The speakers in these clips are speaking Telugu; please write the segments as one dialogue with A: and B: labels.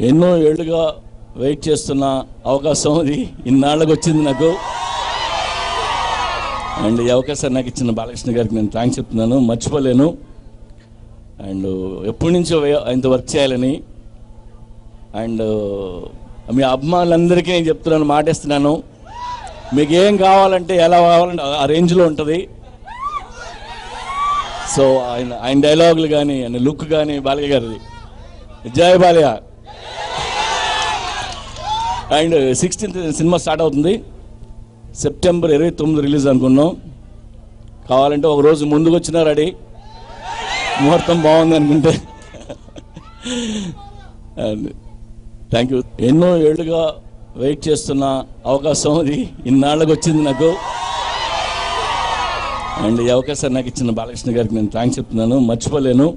A: ఎన్నో ఏళ్ళుగా వెయిట్ చేస్తున్న అవకాశం అది ఇన్నాళ్ళకి వచ్చింది నాకు. అండ్ ఈ అవకాశం నాకు ఇచ్చిన బాలకృష్ణ గారికి నేను థ్యాంక్స్ చెప్తున్నాను, మర్చిపోలేను. అండ్ ఎప్పటి నుంచో ఆయనతో వర్క్ చేయాలని. అండ్ మీ అభిమానులందరికీ నేను చెప్తున్నాను, మాటేస్తున్నాను, మీకు ఏం కావాలంటే ఎలా కావాలంటే ఆ రేంజ్లో ఉంటుంది. సో ఆయన డైలాగులు కానీ ఆయన లుక్ కానీ బాలయ్య గారిది. జై Balayya. And 16th cinema start అవుతుంది. సెప్టెంబర్ 29 రిలీజ్ అనుకున్నాం. కావాలంటే ఒక రోజు ముందుకు వచ్చినా రెడీ, ముహూర్తం బాగుంది అనుకుంటే. And thank you. ఎన్నో ఏళ్ళుగా వెయిట్ చేస్తున్న అవకాశం అది ఇన్నాళ్ళకి వచ్చింది నాకు. అండ్ ఈ అవకాశం నాకు ఇచ్చిన బాలకృష్ణ గారికి నేను థ్యాంక్స్ చెప్తున్నాను, మర్చిపోలేను.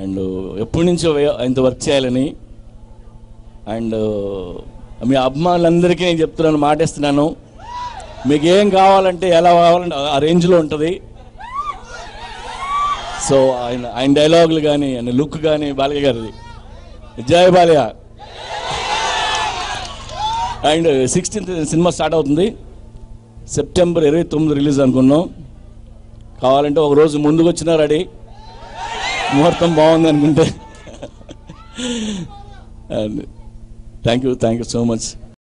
A: అండ్ ఎప్పటి నుంచో ఆయనతో వర్క్ చేయాలని. అండ్ మీ అభిమానులందరికీ నేను చెప్తున్నాను, మాటేస్తున్నాను, మీకు ఏం కావాలంటే ఎలా కావాలంటే ఆ రేంజ్లో ఉంటుంది. సో ఆయన డైలాగులు కానీ ఆయన లుక్ కానీ బాలయ్య గారిది. జై Balayya. And 16th cinema start అవుతుంది. సెప్టెంబర్ 29 రిలీజ్ అనుకున్నాం. కావాలంటే ఒక రోజు ముందుకు వచ్చినా రెడీ, ముహూర్తం బాగుంది అనుకుంటే. And thank you so much.